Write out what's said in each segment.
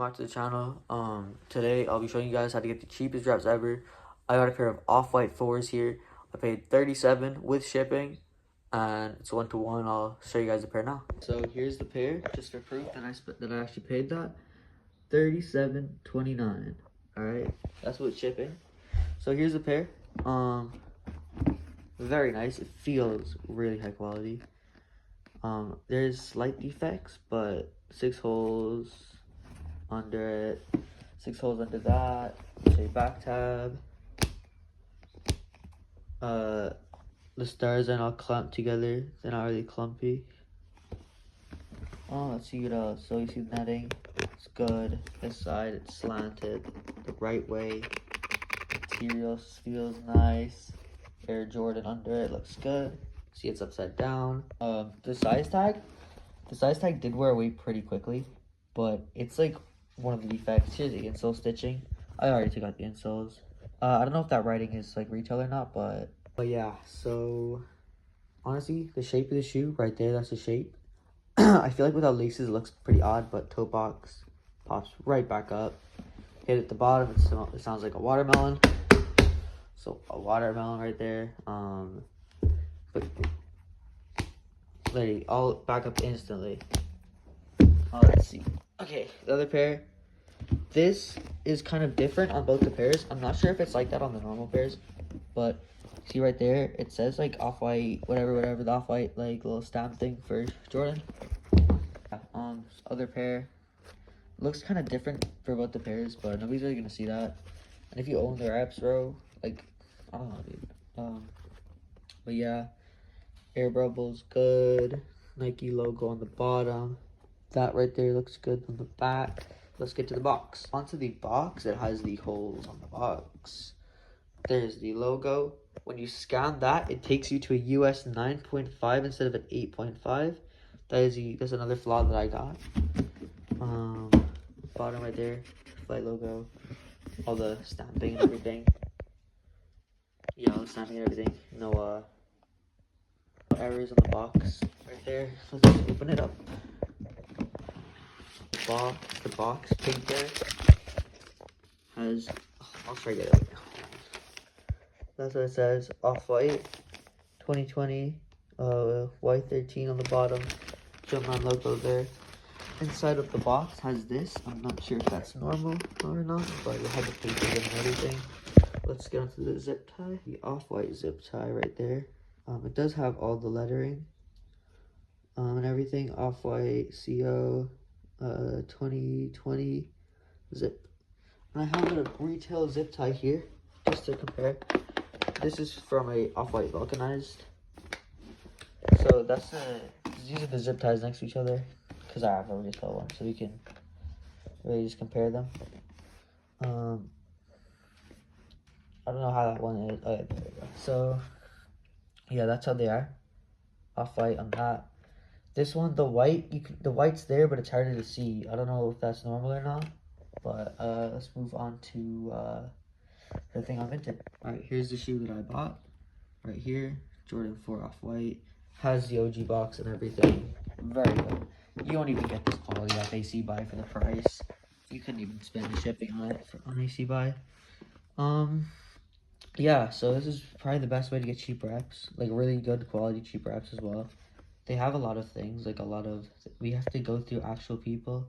back to the channel. Today I'll be showing you guys how to get the cheapest wraps ever. I got a pair of Off-White 4s here. I paid $37 with shipping, and it's 1-to-1. I'll show you guys the pair now. So here's the pair, just for proof that I actually paid that. $37.29. All right, that's with shipping. So here's the pair. Very nice. It feels really high quality. There's slight defects, but 6 holes under it, 6 holes under that, say back tab. The stars are not clamped together, they're not really clumpy. Let's see what else. So you see the netting, it's good. This side, it's slanted the right way. Material feels nice. Air Jordan under it looks good. See, it's upside down. The size tag did wear away pretty quickly, but it's like one of the defects. Here's the insole stitching. I already took out the insoles. I don't know if that writing is like retail or not, but yeah. So honestly, the shape of the shoe right there, that's the shape. I feel like without laces it looks pretty odd, but toe box pops right back up. Hit at the bottom, it sounds like a watermelon. So a watermelon right there. But literally all back up instantly. Let's see. Okay, the other pair. This is kind of different on both the pairs. I'm not sure if it's like that on the normal pairs, but see right there, it says like Off-White, whatever, the Off-White like little stamp thing for Jordan. Yeah, other pair looks kind of different for both the pairs, but nobody's really gonna see that. And if you own the wraps, bro, like I don't know, dude. But yeah, air bubbles good. Nike logo on the bottom. That right there looks good on the back. Let's get to the box. Onto the box, it has the holes on the box. There's the logo. When you scan that, it takes you to a US 9.5 instead of an 8.5. That's another flaw that I got. Bottom right there, flight logo, all the stamping and everything. Yeah, all the stamping and everything. No errors on the box right there. Let's just open it up. The box paper has, I'll try to get it. That's what it says, Off-White 2020, Y13 on the bottom, Jumpman logo there. Inside of the box has this. I'm not sure if that's normal or not, but it has the papers and everything. Let's get onto the zip tie. The Off-White zip tie right there. It does have all the lettering and everything. Off-White CO 2020 zip. And I have a retail zip tie here just to compare. This is from a Off-White vulcanized. So these are the zip ties next to each other, because I have a retail one, so we can really just compare them. I don't know how that one is. Okay, there we go. So yeah, that's how they are. Off-White on that. This one, the white's there, but it's harder to see. I don't know if that's normal or not. But let's move on to the thing on Vinted. Alright, here's the shoe that I bought. Right here, Jordan 4 Off-White. Has the OG box and everything. Very good. You won't even get this quality off AC Buy for the price. You couldn't even spend the shipping on it on AC Buy. Yeah, so this is probably the best way to get cheap wraps. Like really good quality cheap wraps as well. They have a lot of things, like we have to go through actual people.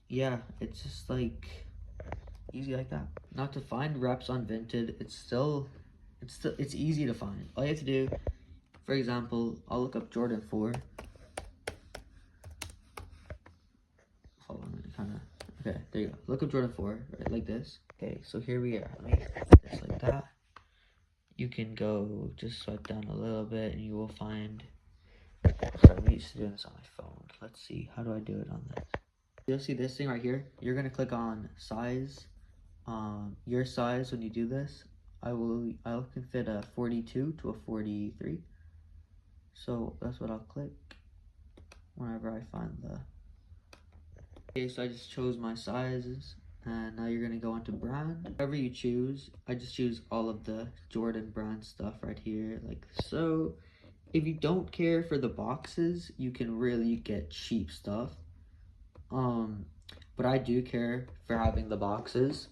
Yeah, it's just like easy like that. Not to find wraps on Vinted, it's easy to find. All you have to do, for example, I'll look up Jordan 4. Hold on, okay, there you go. Look up Jordan 4, right, like this. Okay, so here we are. Let me put this like that. You can go just swipe down a little bit and you will find, sorry, I'm used to doing this on my phone. Let's see, how do I do it on this? You'll see this thing right here. You're gonna click on size, your size. When you do this, I can fit a 42 to a 43. So that's what I'll click whenever I find the. Okay, so I just chose my sizes, and now you're gonna go into brand. Whatever you choose, I just choose all of the Jordan brand stuff right here, like so. If you don't care for the boxes, you can really get cheap stuff. But I do care for having the boxes,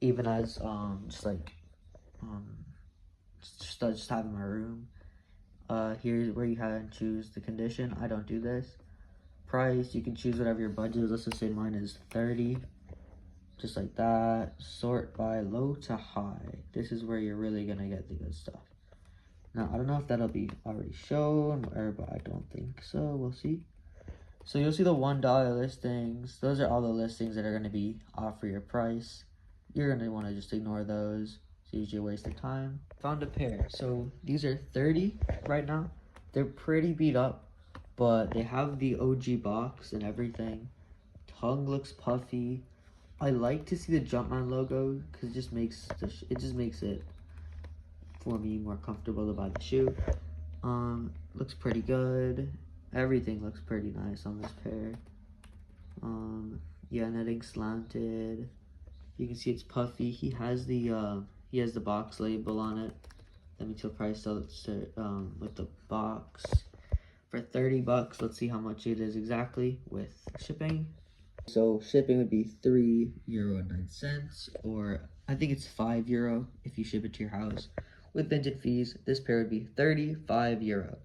even as um just have in my room. Here's where you have to choose the condition. I don't do this. Price, you can choose whatever your budget is. Let's just say mine is 30. Just like that. Sort by low to high. This is where you're really gonna get the good stuff. Now, I don't know if that'll be already shown, but I don't think so. We'll see. So you'll see the $1 listings. Those are all the listings that are gonna be off for your price. You're gonna wanna just ignore those. It's usually a waste of time. Found a pair. So these are 30 right now. They're pretty beat up, but they have the OG box and everything. Tongue looks puffy. I like to see the Jumpman logo because it just makes it for me more comfortable to buy the shoe. Looks pretty good. Everything looks pretty nice on this pair. Yeah, netting slanted. You can see it's puffy. He has the box label on it. That means he'll probably sell it with the box for 30 bucks. Let's see how much it is exactly with shipping. So shipping would be €3.09, or I think it's €5 if you ship it to your house. With vintage fees, this pair would be €35.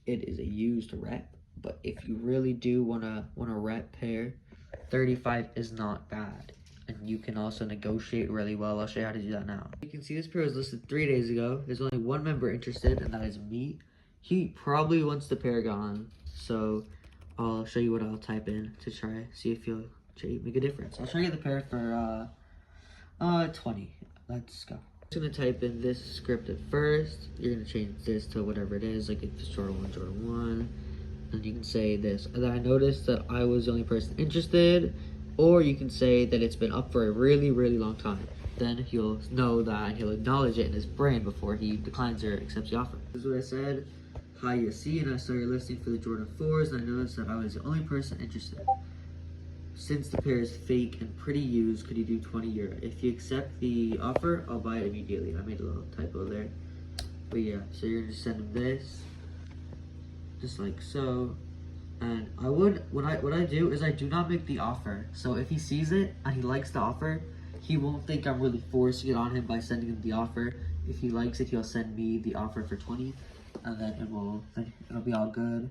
It is a used rep, but if you really do wanna rep pair, 35 is not bad. And you can also negotiate really well. I'll show you how to do that now. You can see this pair was listed 3 days ago. There's only one member interested, and that is me. He probably wants the pair gone, so I'll show you what I'll type in to try see if you'll make a difference. I'll show you the pair for 20. Let's go. I'm just gonna type in this script at first. You're gonna change this to whatever it is, like if it's Jordan 1, and you can say this. And then I noticed that I was the only person interested, or you can say that it's been up for a really, really long time. Then he'll know that and he'll acknowledge it in his brain before he declines or accepts the offer. This is what I said. Hi, you see, and I saw your listing for the Jordan 4s, and I noticed that I was the only person interested. Since the pair is fake and pretty used, could you do €20? If you accept the offer, I'll buy it immediately. I made a little typo there. But yeah, so you're gonna just send him this. Just like so. And what I do is I do not make the offer. So if he sees it and he likes the offer, he won't think I'm really forcing it on him by sending him the offer. If he likes it, he'll send me the offer for 20, and then it'll be all good.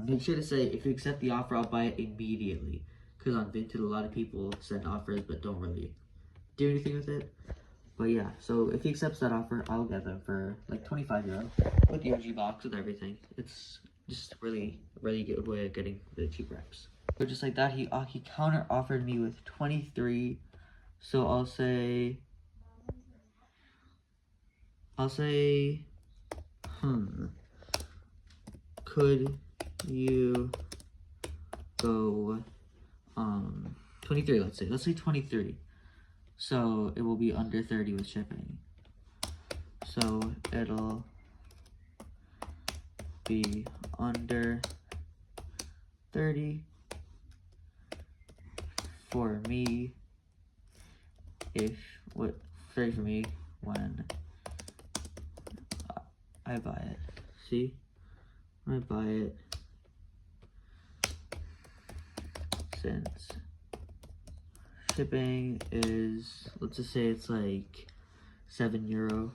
Make sure to say, if you accept the offer, I'll buy it immediately. Because on Vinted, a lot of people send offers but don't really do anything with it. But yeah, so if he accepts that offer, I'll get them for like €25 with the OG box with everything. It's just really good way of getting the cheap reps. So just like that, he counter offered me with 23. So I'll say, could you go 23, let's say 23. So it will be under 30 with shipping. So it'll be under 30 for me for me when I buy it. See? When I buy it, since shipping is, let's just say it's like €7.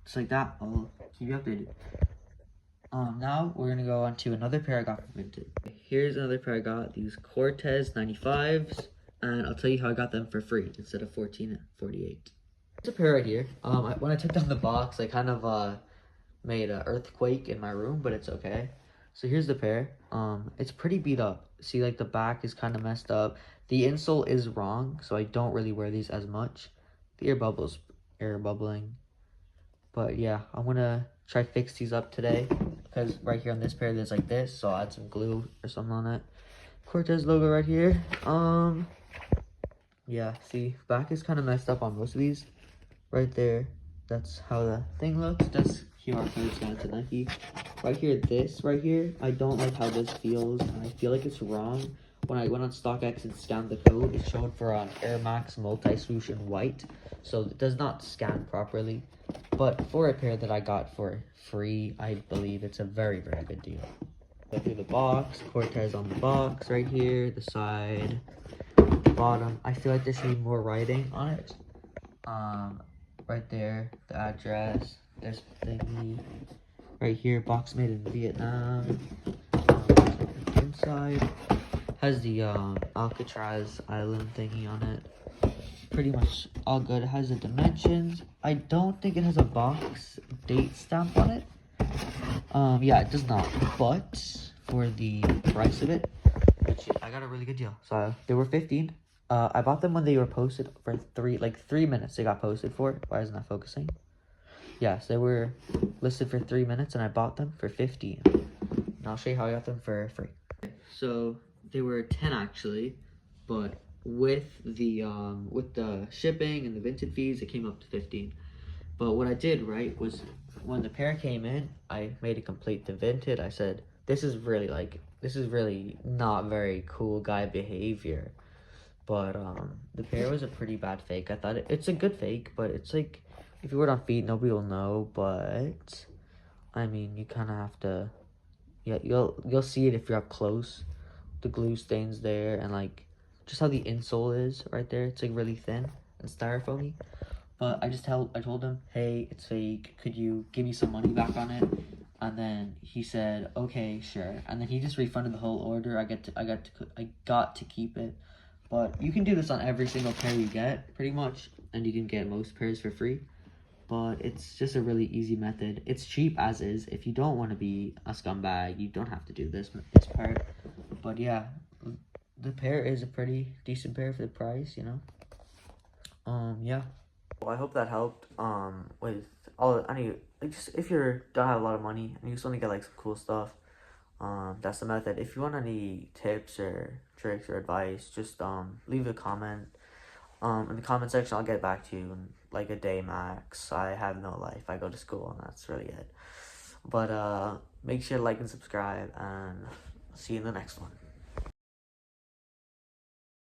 Just like that, I'll keep you updated. Now we're gonna go on to another pair I got from Vinted. Here's another pair I got, these Cortez 95s, and I'll tell you how I got them for free instead of $14.48. There's a pair right here. When I took down the box, I kind of made an earthquake in my room, but it's okay. So here's the pair. It's pretty beat up. See, like the back is kind of messed up. The insole is wrong, so I don't really wear these as much. The air bubbling. But yeah, I'm gonna try fix these up today, because right here on this pair there's like this, so I'll add some glue or something on it. Cortez logo right here. Yeah, see, back is kind of messed up on most of these. Right there, that's how the thing looks. That's QR code scanned to Nike. Right here, this right here, I don't like how this feels, and I feel like it's wrong. When I went on StockX and scanned the code, it showed for an Air Max multi-swoosh in white, so it does not scan properly. But for a pair that I got for free, I believe it's a very, very good deal. Go through the box. Cortez on the box right here, the side, the bottom. I feel like there should be more writing on it. Right there, the address. There's thingy. Right here, box made in Vietnam. Inside has the Alcatraz Island thingy on it. Pretty much all good. It has the dimensions. I don't think it has a box date stamp on it. Yeah, it does not. But for the price of it, I got a really good deal. So they were 15. I bought them when they were posted for 3 minutes. They got posted for. Why isn't that focusing? Yes, they were listed for 3 minutes, and I bought them for 15. And I'll show you how I got them for free. So they were 10 actually, but with the shipping and the Vinted fees, it came up to 15. But what I did right was when the pair came in, I made it complete to Vinted. I said, this is really not very cool guy behavior. But the pair was a pretty bad fake. I thought it's a good fake, but it's like if you wear it on feet, nobody will know. But I mean, you kind of have to. Yeah, you'll see it if you're up close. The glue stains there, and like just how the insole is right there. It's like really thin and styrofoamy. But I told him, hey, it's fake. Could you give me some money back on it? And then he said, okay, sure. And then he just refunded the whole order. I got to keep it. But you can do this on every single pair you get, pretty much, and you can get most pairs for free. But it's just a really easy method. It's cheap as is. If you don't want to be a scumbag, you don't have to do this part. But yeah, the pair is a pretty decent pair for the price, you know. Yeah. Well, I hope that helped. With all just if you don't have a lot of money and you just want to get like some cool stuff. That's the method. If you want any tips or tricks or advice, just leave a comment in the comment section. I'll get back to you in like a day max. I have no life. I go to school and that's really it. But make sure to like and subscribe, and see you in the next one.